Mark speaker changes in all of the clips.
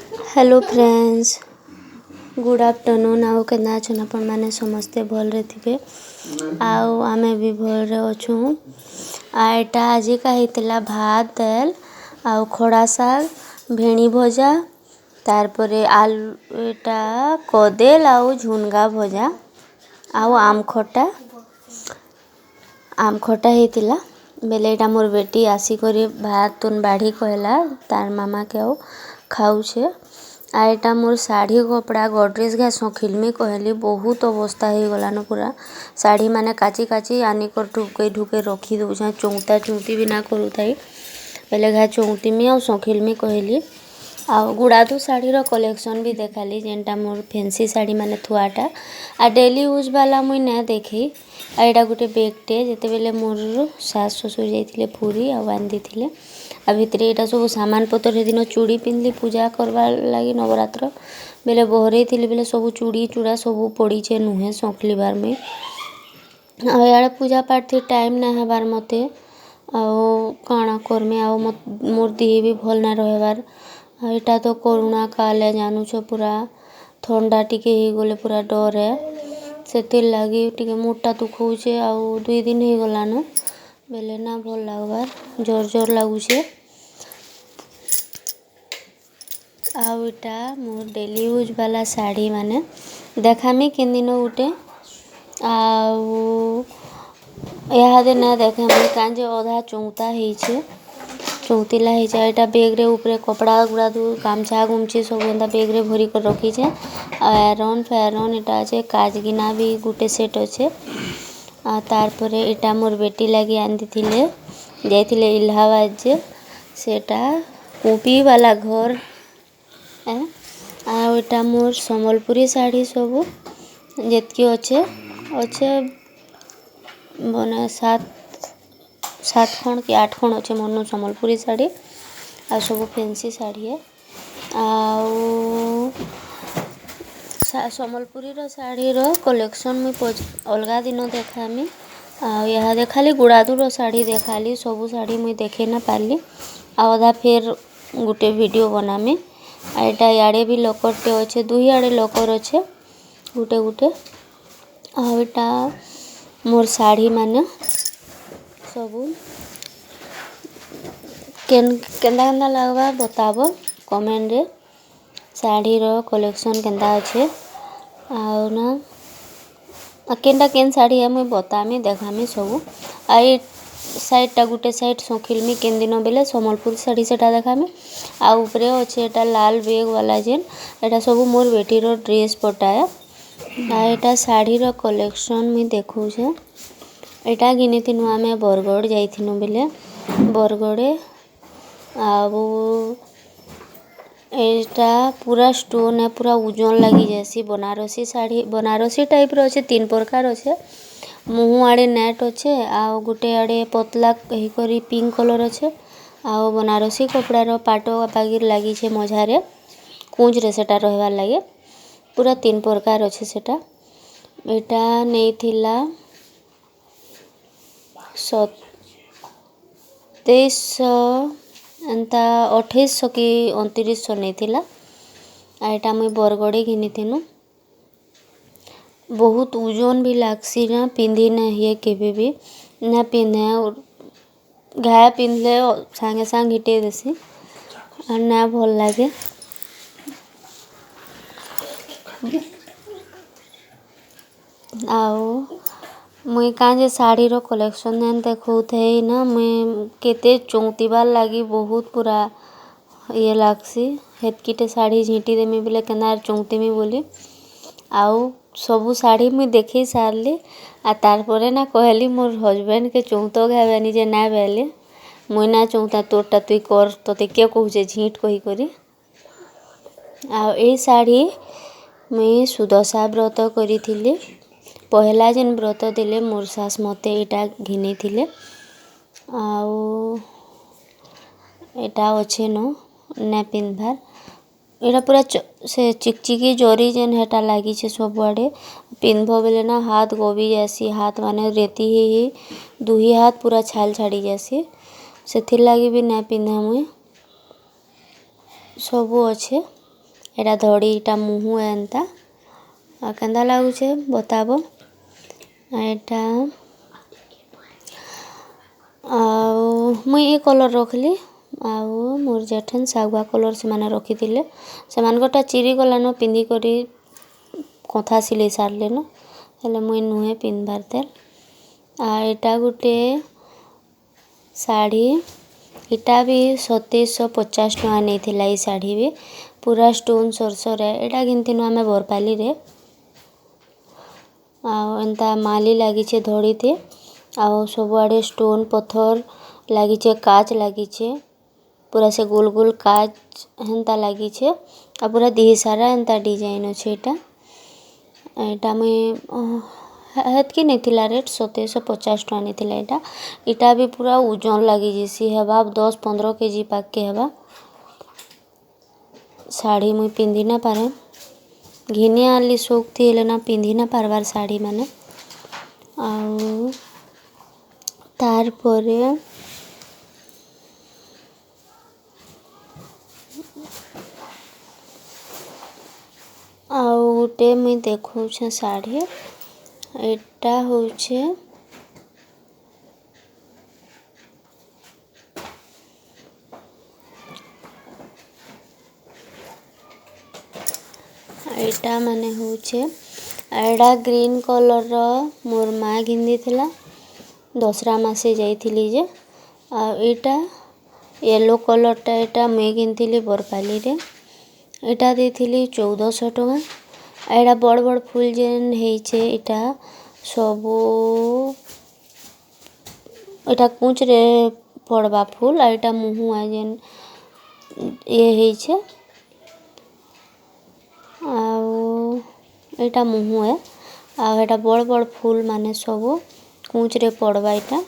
Speaker 1: Hello friends, good afternoon. आउ केना अछन आपण माने समस्ते भलरे थिबे। आउ आमे भी भलरे अछु। एटा आज का हितला भात दाल आउ खड़ा साग भेणी भजा तार परे आलू एटा कदेल आउ झुनगा भजा आउ आम खटा हेतिला बेले एटा मोर बेटी आसी करे भात तुन बाढ़ी कहला तार मामा के आउ खाउछे। आ एटा मोर साड़ी कपड़ा गडरेज घा सखिलमी कहली बहुत अवस्था हो गलान पूरा साड़ी माने काची काची आनी कर ढुके रखी दउछा चौंता चौंती भी ना करूथाई पहले घा चौंतीमी आ सखिलमी कहली आ गुड़ादू साड़ीर कलेक्शन भी देखाली जेनटा मोर फैंसी साड़ी माने थुआटा आ डेली यूज वाला मुई ना देखी। आ एटा गोटे बेगटे जेते बेले मोर सास ससुर जाइथिले पुरी आ बांधिथिले आ भितरे एटा सब सामान पतर हे दिन चूड़ी पिंधली पूजा करवा लगी नवरात्र बेले बहरे थिले बेले सब चूड़ी चूड़ा सब पड़ीछे नुहे सखली बार में आ यार पूजा पाठ थी टाइम ना हबार मते आओ काଣା करमे आओ मोर देह भी भल ना रहबार। एटा तो कोरोना काल है जानूछ पूरा ठंडा टिके ही गले पूरा डर है सेतिर लागी टिके मुटा दुखौछे आउ 2 दिन ही गलान बेले ना भल लागबार जोर लागुछे। आउ एटा मोर डेली यूज वाला साड़ी माने देखामी केन दिन गुटे आउ यादे ना देखामी कांजे अधा चौंता हेछे चौंतीला हेछे। एटा बेग रे ऊपरे कपड़ा गुड़ा दू गामछा गुमछी सब एंता बेग रे भरी कर रखीछे। आयरन फेरन एटा আছে काजगिना भी गुटे सेट আছে। आ तार परे एटा मोर बेटी लागी आंदिथिले जाइथिले इलाहाबाद जे सेटा कूपी वाला घर आ एटा मोर संबलपुरी साड़ी सब जेतकी अच्छे बने 7 खण कि 8 खण अच्छे मन संबलपुरी साड़ी आ सब फैंसी साड़ी है आउ संबलपुरी रो साड़ी रो कलेक्शन मुई अलगा दिन देखामी आ यहाँ देखाली गुड़ादू रो साड़ी देखाली सब साड़ी मुई देखे ना पारली आ अधा फिर गुटे वीडियो बनामी। आ एटा याड़े भी लकरटे अच्छे दुई आड़े लकर अच्छे गुटे गुटे आ एटा मोर साड़ी माने सबू केंदा लागबा बताबो कमेंट रे साड़ी रो कलेक्शन केंदा अच्छे आउ ना केनटा केन साड़ी है मुई बतामी देखामी सबू। आ साइड टा गुटे साइड सखिलमी केन दिन बेले संबलपुरी साड़ी सेटा देखामी आ ऊपरे अच्छे एटा लाल बेग वाला जेन एटा सब मोर बेटी रो ड्रेस पटाए। आ एटा साड़ी रो कलेक्शन मुई देखौछे एटा घिनिथिनु आमे बरगड़ जाइथिनु बेले बरगड़े आउ एटा पूरा स्टोन है पूरा ओजन लगी जैसी बनारसी साड़ी बनारसी टाइप रो अच्छे 3 प्रकार अच्छे मुहु आड़े नेट अच्छे आउ गुटे आड़े पतला कही करी पिंक कलर अच्छे आउ बनारसी कपड़ा रो पाटो बागिर लगी छे मझारे कुंज रे सेटा रहबार लागे पूरा 3 प्रकार अच्छे सेटा एटा नेथिला 2700 एंता 2800 कि 2900 नेथिला। आ एटा मुई बरगड़े घिनिथिनु बहुत ओजन भी लागसी ना पिंधी ना हिए केबे भी ना पिंधे घाया पिंधले सांगे सांग हिटे देसी और ना भल लागे। आउ मुई कांजे साड़ी रो कलेक्शन देन देखौथै ना मुई केते चौंतीबार लागी बहुत पूरा ये लागसी हेतकीटे साड़ी झींटी देमी बेले केनार चौंतीमी बोली आउ सबू साड़ी मुई देखी सारली आ तार परे ना कहली मोर हस्बैंड के चौंतो घाबानी जे ना बेले मुई ना चौंता तोरटा तुई कर तोते के कहूचे झींट कही करी। आ ए साड़ी मुई सुदशा व्रत करिथिली पहला जेन व्रत देले मोर सास मते एटा घिनिथिले आउ एटा अच्छे ना पिंधबार एटा पूरा से चिकचिकी जरी जेन हेटा लागी छे सब आड़े पिंधबो बेले ना हाथ गोबी जासी हाथ माने रेती ही दुही हाथ पूरा छाल छाड़ी जासी सेथिर लागी भी ना पिंधा मुई सबू अच्छे। एटा धड़ी इटा मुहु एंता आ केंदा लागुचे बताबो। एटा मुई ए कलर रखली आउ मोर जेठन सागुआ कलर से माने रखिथिले सेमान गोटा चिरी गलानो पिंदी करी कथा सिले सारले न हेले मुई नुहे पिंधबार तेल आ एटा गुटे साड़ी इटा भी 2750 टका नहीं ये साड़ी भी पूरा स्टोन सरसर है एटा गिनतीन आमे बरपाली रे आ एंता माली लागिचे धड़ीते आउ सबुआड़े स्टोन पत्थर लागिचे काच लागिचे पूरा से गोल गोल काच हेंता लागिचे आ पूरा देह सारा एंता डिजाइन अच्छे एटा मुई हेतकी नहीं थिला रेट 2750 टका नहीं थिला एटा इटा भी पूरा ओजन लगी जैसी हेबा 10-15 केजी पाक के हेबा साड़ी मुई पिंधि ना पारे घिने आली शौक थी हेले ना पिंधि ना पारबार साड़ी माने आउ तार परे आउ गोटे मुई देखौछे साड़ी एटा होछे एटा माने होछे एडा ग्रीन कलर रो मोर माँ घिंदी थिला दसरा मासे जाइथिली जे आ एटा येलो कलर टा एटा मुई घिनथिली बरपाली रे एटा देथिली 1400 टका एडा बड़ बड़ फूल जेन हेइचे एटा सबो एटा कुछ रे पड़बा फूल आ एटा मुहुआ जेन ये हेइचे आउ एटा मुहु है आ एटा बड़ बड़ फूल माने सबो कुछ रे पड़बा एटा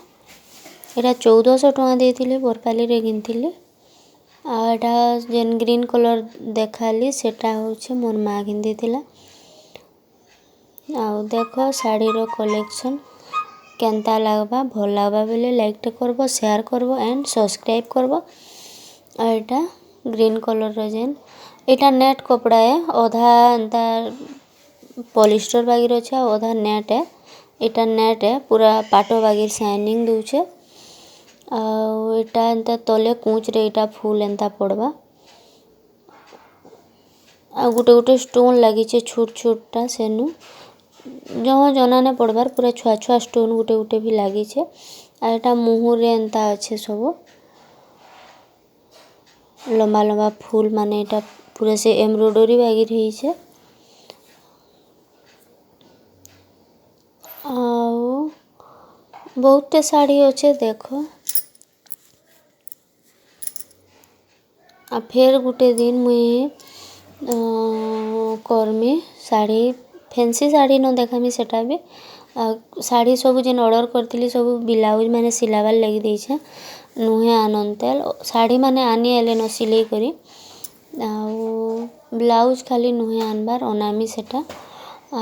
Speaker 1: 1400 टका देथिले बरपाली रे गिनथिले आ एटा जेन ग्रीन कलर देखाली सेटा होचे मोर माँ घिंदी थिला आउ देखो साड़ी रो कलेक्शन केंता लागबा भल लागबा बेले लाइक टे करबो शेयर करबो एंड सब्सक्राइब करबो आ एटा ग्रीन कलर रो जेन एटा नेट कपड़ा है ओधा एंता पॉलिस्टर बागिर अच्छे ओधा नेट है एटा नेट है पूरा पाटो बागिर शाइनिंग दूचे आउ एटा एंता तले कुछ रे एटा फूल एंता पड़बा आ गुटे गुटे स्टोन लागिचे छोट छोटा सेनु जहाँ जना ने पड़बार पूरा छुआ छुआ स्टोन गुटे गुटे भी लागिचे आ एटा मुहु रे एंता अच्छे सब लंबा लंबा फूल माने एटा पूरा से एम्ब्रॉयडरी बागिर हेइचे आउ बहुते साड़ी अच्छे देखो आ फेर गुटे दिन मुई करमी साड़ी फैंसी साड़ी न देखामी सेटा भी साड़ी सब जेन ऑर्डर करथिली सब ब्लाउज माने सिलाबार लगी देइछे नुहे आनंतेल साड़ी माने आनी एले न सिलाई करी आउ ब्लाउज खाली नुहे आनबार अनामी सेटा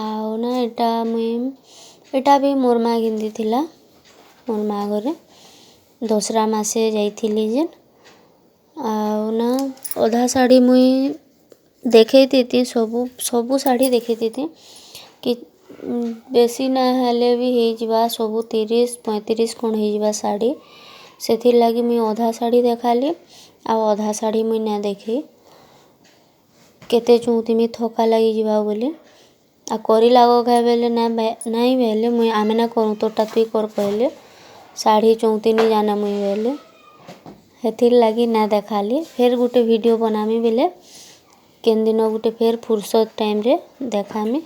Speaker 1: आउ ना एटा मुई एटा भी मोर माँ घिंदी थिला मोर माँ घरे दसरा मासे जाइथिली जेन आउ ना अधा साड़ी मुई देखे थी सबू सबू साड़ी देखे थी कि बेसी ना हेले भी हे जिबा सबू 30-35 कोण हे जिबा साड़ी सेथिर लागी मुई अधा साड़ी देखाली आ अधा साड़ी मुई ना देखी केते चौथिमी थका लगी जिबा बोली आ करी लागो खाए बेले ना नहीं बेले मुई आमे ना करूँ तो तुई कर कहले साड़ी चौथिनी जाना मुई बेले हेथिर लागी ना देखाली फिर गुटे वीडियो बनामी बेले केन दिन गुटे फिर फुर्सत टाइम रे देखामी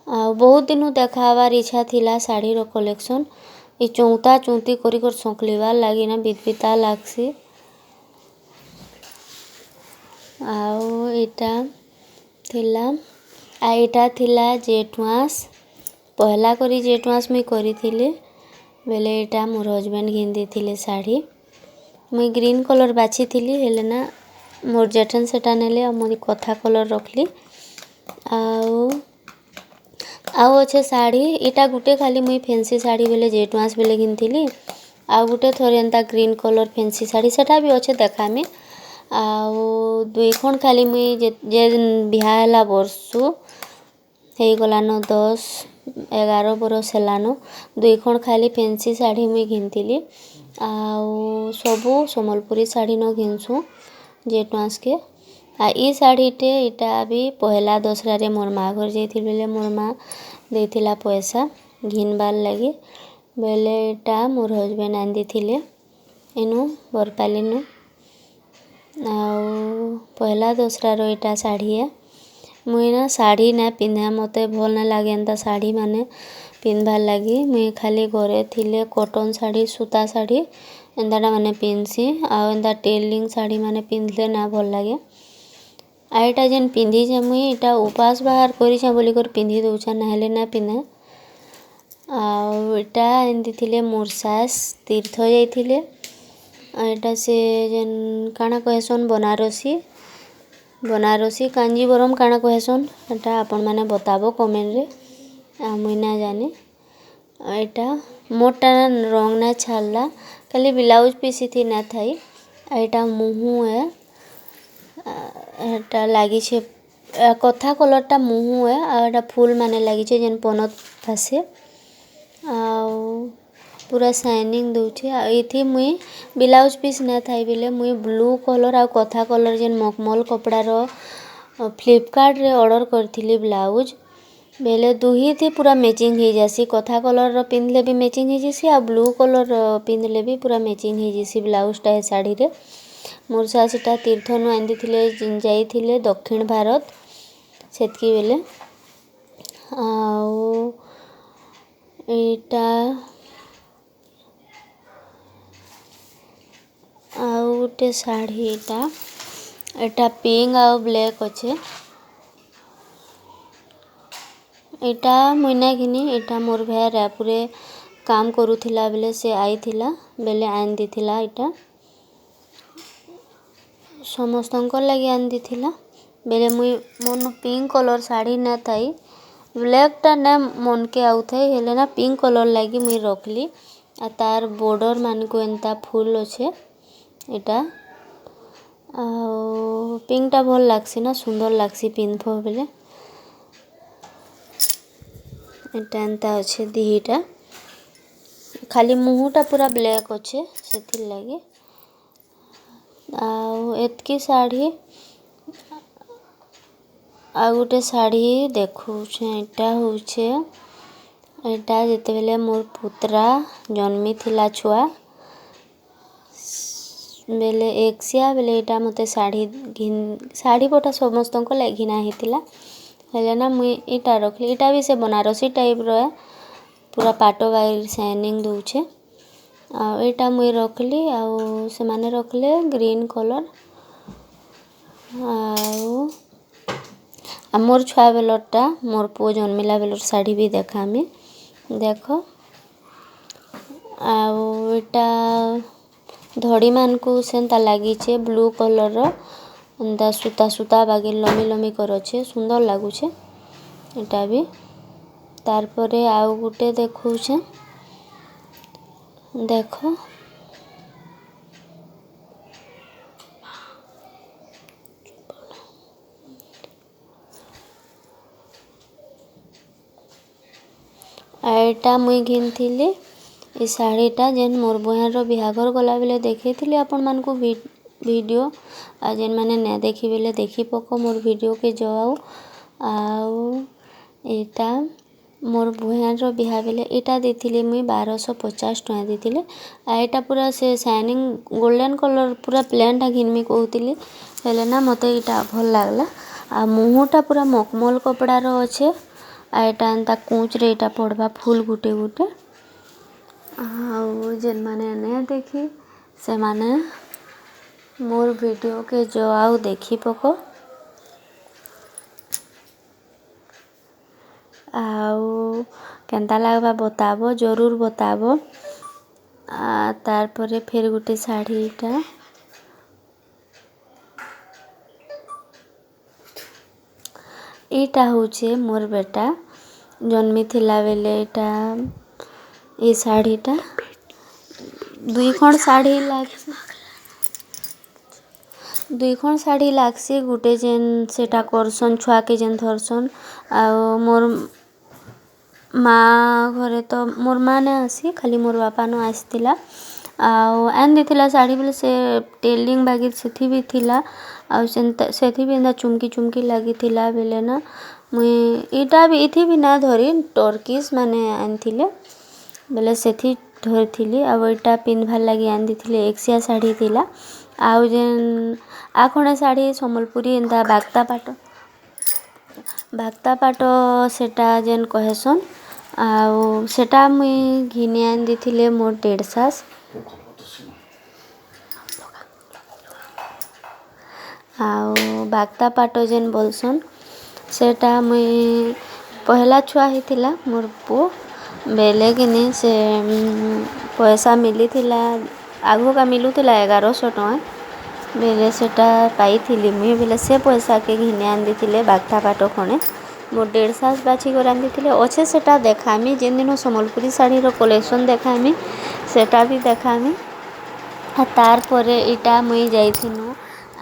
Speaker 1: आ बहुत दिन देखाबार इच्छा थिला साड़ी रो कलेक्शन ई चौथा चौथी करी कर संकलिबार लागी ना बितबिता लागसी आउ एटा थिला आ एटा थिला जेठमास पहला करी जेठमास मुई करिथिले बेले एटा मोर हजबैंड घिंदी थिले साड़ी मुई ग्रीन कलर बाछि थिली हेले ना मोर जेठन सेटा नेले आ मोदी कथा कलर रखली आउ आउ अच्छे साड़ी एटा गुटे खाली मुई फैंसी साड़ी बेले जेठमास बेले घिनथिली आ गुटे थोड़े एंता ग्रीन कलर फैंसी साड़ी सेटा भी अच्छे देखामी आउ दुई खण खाली मुई जे बिहा ହେଲା ବର୍ଷୁ ହେଇଗଲାନ 10-11 बरस ହେଲାନ दुई खण खाली ଫେନ୍ସି ଶାଢ଼ୀ ମୁଇଁ ଘିନିଥିଲି ଆଉ ସବୁ ସମ୍ବଲପୁରୀ ଶାଢ଼ୀ ନ ଘିନସୁଁ ଯେଟୱାନ୍ସକେ ଇ ଶାଢ଼ୀଟେ ଇଟା ବି ପହେଲା ଦଶରାରେ ମୋର୍ ମା ଘର ଯାଇଥିଲି ବେଲେ ମୋର୍ ମା ଦେଇଥିଲା ପଇସା ଘିନବାର୍ ଲାଗି ବେଲେ ଏଟା ମୋର୍ ହଜବେଣ୍ଡ ଆନି ଦେଇଥିଲେ ଏନୁ ବରପାଲିନୁ ଆଉ ପହେଲା ଦଶରାର ଇଟା ଶାଢ଼ୀ ଏ ମୁଇଁ ନା ଶାଢ଼ୀ ନା ପିନ୍ଧେ ମତେ ଭଲ୍ ନା ଲାଗେ ଏନ୍ତା ଶାଢ଼ୀ ମାନେ ପିନ୍ଧବାର୍ ଲାଗି ମୁଇଁ ଖାଲି ଘରେ ଥିଲେ କଟନ୍ ଶାଢ଼ୀ ସୂତା ଶାଢ଼ୀ ଏନ୍ତାଟା ମାନେ ପିନ୍ଧସି ଆଉ ଏନ୍ତା ଟେଲିଂ ଶାଢ଼ୀ ମାନେ ପିନ୍ଧଲେ ନା ଭଲ୍ ଲାଗେ ଆଉ ଏଟା ଯେନ୍ ପିନ୍ଧିଛେ ମୁଇଁ ଏଟା ଉପାସ ବାହାର କରିଛେ ବୋଲିକରି ପିନ୍ଧି ଦଉଛେ ନାହେଲେ ନା ପିନ୍ଧେ ଆଉ ଏଟା ଏନ୍ତି ଥିଲେ ମୁର୍ସାସ୍ ତୀର୍ଥ ଯାଇଥିଲେ ଏଟା ସେ ଯେନ୍ କାଣା କହେସନ୍ बनारसी कांजीवरम काଣା कहेसନ୍ ଏଟା ଆପଣମାନେ बताब कमेंट रे मुई ना जाने एटा मोरटा रंग ना छाड़ला खाली ब्लाउज पीसी थी ना थाई एटा मुहु है एटा लागी छे कथा कलरटा मुहु है आ एटा फूल माने लागी छे जेन पनत फासे आउ पूरा शाइनिंग दउछे आ इथि मुई ब्लाउज पीस ना थाई बेले मुई ब्लू कलर आ कथा कलर जेन मखमल कपड़ा रो फ्लिपकार्ट रे ऑर्डर करथिली ब्लाउज बेले दुही थी पूरा मैचिंग हो जासी कथा कलर रो पिंधले भी मैचिंग हो जासी आ ब्लू कलर रो पिंधले भी पूरा मैचिंग हो जासी ब्लाउजटा ए साड़ी रे मोर सासीटा तीर्थनु आंदी थिले जाइथिले दक्षिण भारत सेतकी बेले आउ एटा आउ गोटे शाढ़ी एटा पिंक आउ ब्लैक अच्छे एटा मुई ना घिनी एटा मोर भाई रायपुरे काम करूथिला बेले से आईथिला बेले आन दिथिला एटा समस्तंकर लगी आन दिथिला बेले मुई मोन पिंक कलर साड़ी ना थाई ब्लैक टा ना मन के आउ थाई हेले ना पिंक कलर लगी मुई रखली आ तार बॉर्डर मान को एंता फूल अच्छे एटा पिंक टा भल लागसी ना सुंदर लागसी पिंधबो बेले एटा एंता अच्छे दिहीटा खाली मुहुटा पूरा ब्लैक अच्छे सेथिर लागी आउ एतकी साड़ी आ गोटे साड़ी देखुछे एटा होछे एटा जेते बेले मोर पुत्रा जन्मी थिला छुआ बेले एकसिया बेले एटा मते साड़ी पटा समस्त को घिना हेतिला हेले ना मुई एटा रखली एटा भी से बनारसी टाइप रो है पूरा पाटो वाइल शाइनिंग दउछे आ एटा मुई रखली आ से माने रखले ग्रीन कलर आ मोर छुआ बेलरटा मोर पो जन्मिला बेलर साड़ी भी देखामी देख आउ एटा धड़ी मान को सेंता लागिछे ब्लू कलर रो एंता सूता सूता बागे लमी लमी कर अच्छे सुंदर लागुछे एटा भी तार परे आउ गुटे देखुछे देख एटा मुई घिनथिली ए शाढ़ीटा जेन मोर बहन रो बिहाघर गला बेले देखैथिली आपण मान को वीडियो आ जेन माने ना देखि बेले देखि पको मोर वीडियो के जाओ आउ एटा मोर बहन रो बिहा बेले एटा देथिली मुई 1250 टका देथिले आ एटा पूरा से शाइनिंग गोल्डन कलर पूरा प्लेन टा घिनमी कहूतिली हेले ना मते एटा भल लागला आ मुहुटा पूरा मखमल कपड़ा रो अच्छे आ एटा एंता कूच रे एटा पड़वा फूल गुटे गुटे आउ जेन माने ने देखी से माने मोर वीडियो के जो आउ देखी पको आउ केंता लागबा बताबो जरूर बताबो तार परे फिर गुटे साड़ीटा एटा होचे मोर बेटा जन्मी थिला बेले एटा ये साड़ीटा दुई खण साड़ी लाग ଦୁଇଖଣ୍ଡ ଶାଢ଼ୀ ଲାଗ୍ସି ଗୁଟେ ଯେନ୍ ସେଟା କରସନ୍ ଛୁଆକେ ଯେନ୍ ଧରସନ୍ ଆଉ ମୋର୍ ମା ଘରେ ତ ମୋର୍ ମା ନାଇଁ ଆସି ଖାଲି ମୋର୍ ବାପା ନ ଆସିଥିଲା ଆଉ ଆନି ଦେଇଥିଲା ଶାଢ଼ୀ ବେଲେ ସେ ଟେଲିଂ ବାଗିର ସେଥି ବି ଥିଲା ଆଉ ସେଥି ବି ଏନ୍ତା ଚୁମକି ଲାଗିଥିଲା ବେଲେ ନା ମୁଇଁ ଇଟା ବି ଇଥି ବି ନା ଧରି ଟର୍କିସ୍ ମାନେ ଆନିଥିଲେ ବେଲେ ସେଥି ଧରିଥିଲି ଆଉ ଏଇଟା ପିନ୍ଧବାର୍ ଲାଗି ଆନି ଦେଇଥିଲେ ଏକ୍ସିଆ ଶାଢ଼ୀ ଥିଲା ଆଉ ଯେନ୍ ଆଖଣା ଶାଢ଼ୀ ସମ୍ବଲପୁରୀ ଏନ୍ତା ବାକ୍ତା ପାଟ ସେଟା ଯେନ୍ କହେସନ୍ ଆଉ ସେଟା ମୁଇଁ ଘିନି ଆନି ଦେଇଥିଲେ ମୋର୍ ଦେଢ଼ସାସ୍ ଆଉ ବାକ୍ତା ପାଟ ଯେନ୍ ବୋଲସନ୍ ସେଟା ମୁଇଁ ପହେଲା ଛୁଆ ହେଇଥିଲା ମୋର୍ ପୁଅ ବେଲେ କିନି ସେ ପଇସା ମିଲିଥିଲା ଆଘକା ମିଲୁଥିଲା 1100 ଟଙ୍କା ବେଲେ ସେଟା ପାଇଥିଲି ମୁଇଁ ବେଲେ ସେ ପଇସାକେ ଘିନି ଆନି ଦେଇଥିଲେ ବାକ୍ତା ପାଟ ଖଣେ ମୋର୍ ଦେଢ଼ସାସ୍ ବାଛି କରି ଆନି ଦେଇଥିଲେ ଅଛେ ସେଟା ଦେଖାମି ଯେନ୍ ଦିନ ସମ୍ବଲପୁରୀ ଶାଢ଼ୀର କଲେକ୍ସନ୍ ଦେଖାମି ସେଟା ବି ଦେଖାମି ଆଉ ତାର୍ ପରେ ଇଟା ମୁଇଁ ଯାଇଥିନୁ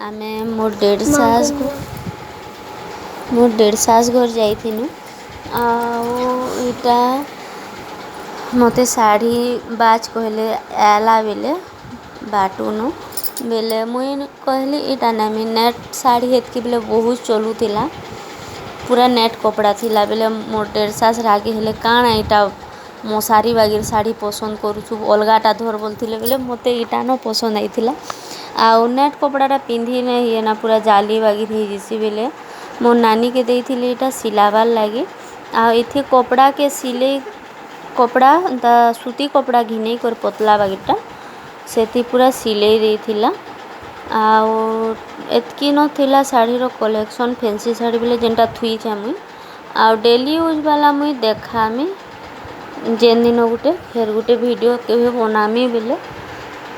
Speaker 1: ଆମେ ମୋର୍ ଦେଢ଼ସାସ୍ ଘର ଯାଇଥିନୁ ଆଉ ଇଟା ମତେ ଶାଢ଼ୀ ବାଛ୍ କହିଲେ ଆଏଲା ବେଲେ ବାଟୁନୁ ବେଲେ ମୁଇଁ କହିଲି ଇଟା ନେମି ନେଟ୍ ଶାଢ଼ୀ ହେତ୍କି ବେଲେ ବହୁତ୍ ଚଲୁଥିଲା ପୁରା ନେଟ୍ କପଡ଼ା ଥିଲା ବେଲେ ମୋର୍ ଦେଢ଼ସାସ୍ ରାଗି ହେଲେ କାଣା ଇଟା ମଶାରୀ ବାଗିର ଶାଢ଼ୀ ପସନ୍ଦ କରୁଛୁ ଅଲଗାଟା ଧର ବୋଲଥିଲେ ବେଲେ ମତେ ଇଟା ନ ପସନ୍ଦ ଆଇଥିଲା ଆଉ ନେଟ୍ କପଡ଼ାଟା ପିନ୍ଧି ନାଇଁ ହୁଏନା ପୁରା ଜାଲି ବାଗିର ହେଇଯିସି ବେଲେ ମୋର୍ ନାନୀକେ ଦେଇଥିଲି ଇଟା ସିଲାବାର୍ ଲାଗି ଆଉ ଏଥି କପଡ଼ାକେ ସିଲେଇ କପଡ଼ା ଏନ୍ତା ସୁତି କପଡ଼ା ଘିନେଇ କରି ପତଲା ବାଗିରଟା ସେଠି ପୁରା ସିଲେଇ ଦେଇଥିଲା ଆଉ ଏତ୍କି ନଥିଲା ଶାଢ଼ୀର କଲେକ୍ସନ୍ ଫେନ୍ସି ଶାଢ଼ୀ ବେଲେ ଯେନ୍ଟା ଥୁଇଛେ ମୁଇଁ ଆଉ ଡେଲି ୟୁଜ୍ ବାଲା ମୁଇଁ ଦେଖାମି ଯେନ୍ ଦିନ ଗୁଟେ ଫେର୍ ଗୁଟେ ଭିଡ଼ିଓ କେବେ ବନାମି ବେଲେ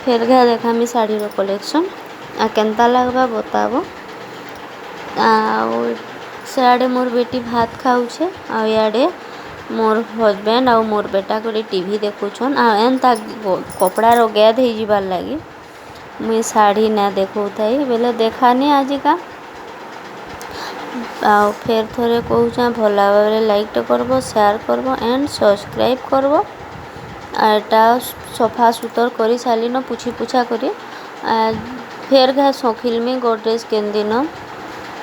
Speaker 1: ଫେର୍ ଘା ଦେଖାମି ଶାଢ଼ୀର କଲେକ୍ସନ୍ ଆଉ କେନ୍ତା ଲାଗ୍ବା ବତାବ ଆଉ ସେଆଡ଼େ ମୋର୍ ବେଟି ଭାତ୍ ଖାଉଛେ ଆଉ ଇଆଡ଼େ ମୋର୍ ହଜବେଣ୍ଡ ଆଉ ମୋର୍ ବେଟା କରି ଟିଭି ଦେଖୁଛନ୍ ଆଉ ଏନ୍ତା କପଡ଼ାର ଗେଦ୍ ହେଇଯିବାର୍ ଲାଗି ମୁଇଁ ଶାଢ଼ୀ ନା ଦେଖଉଥାଇ ବେଲେ ଦେଖାନି ଆଜିକା ଆଉ ଫେର୍ ଥରେ କହୁଛେଁ ଭଲ୍ ଲାଗବା ବେଲେ ଲାଇକ୍ଟେ କରବ ସେୟାର କରବ ଏଣ୍ଡ ସବସ୍କ୍ରାଇବ୍ କରବ ଆଉ ଏଟା ସଫା ସୁତର କରି ସାରିଲିନ ପୁଛି ପୁଛା କରି ଫେର୍ ଘା ସଖିଲମି ଗଡ଼ରେଜ୍ କେନ୍ ଦିନ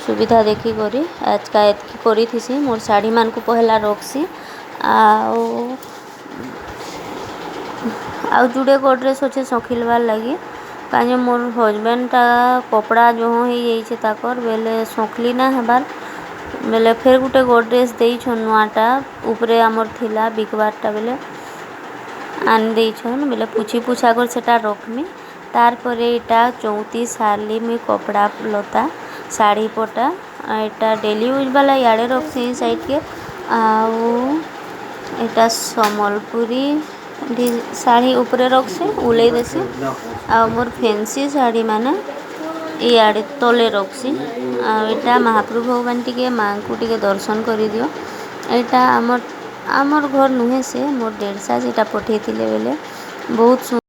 Speaker 1: ସୁବିଧା ଦେଖିକରି ଆଜକା ଏତ୍କି କରିଥିସି ମୋର୍ ଶାଢ଼ୀମାନଙ୍କୁ ପହେଲା ରଖ୍ସି ଆଉ ଜୁଡ଼େ ଗଡ଼ରେଜ୍ ଅଛେ ସଖିଲବାର୍ ଲାଗି କାଁଯେ ମୋର୍ ହଜବେଣ୍ଡଟା କପଡ଼ା ଜହ ହେଇଯାଇଛେ ତାକର୍ ବେଲେ ସଖଲି ନା ହେବାର୍ ବେଲେ ଫେର୍ ଗୁଟେ ଗଡ଼ରେଜ୍ ଦେଇଛନ୍ ନୂଆଟା ଉପରେ ଆମର୍ ଥିଲା ବିକବାର୍ଟା ବେଲେ ଆନି ଦେଇଛନ୍ ବେଲେ ପୁଛି ପୁଛା କରି ସେଟା ରଖ୍ମି ତାର୍ ପରେ ଇଟା ଚଉତି ସାରଲି ମୁଇଁ କପଡ଼ା ଲତା ଶାଢ଼ୀ ପଟା ଏଟା ଡେଲି ୟୁଜ୍ ବାଲା ଇଆଡ଼େ ରଖ୍ସି ସାଇଡ଼୍କେ ଆଉ ଏଟା ସମ୍ବଲପୁରୀ ଶାଢ଼ୀ ଉପରେ ରଖ୍ସି ଉଲେଇ ଦେସି ଆଉ ମୋର୍ ଫେନ୍ସି ଶାଢ଼ୀମାନେ ଇଆଡ଼େ ତଲେ ରଖ୍ସି ଆଉ ଏଟା ମହାପ୍ରଭୁ ଭଗବାନ ଟିକେ ମାଆଙ୍କୁ ଟିକେ ଦର୍ଶନ କରିଦିଅ ଏଇଟା ଆମର୍ ଘର ନୁହେଁ ସେ ମୋର୍ ଦେଢ଼ସାସ୍ ଏଟା ପଠେଇଥିଲେ ବେଲେ ବହୁତ୍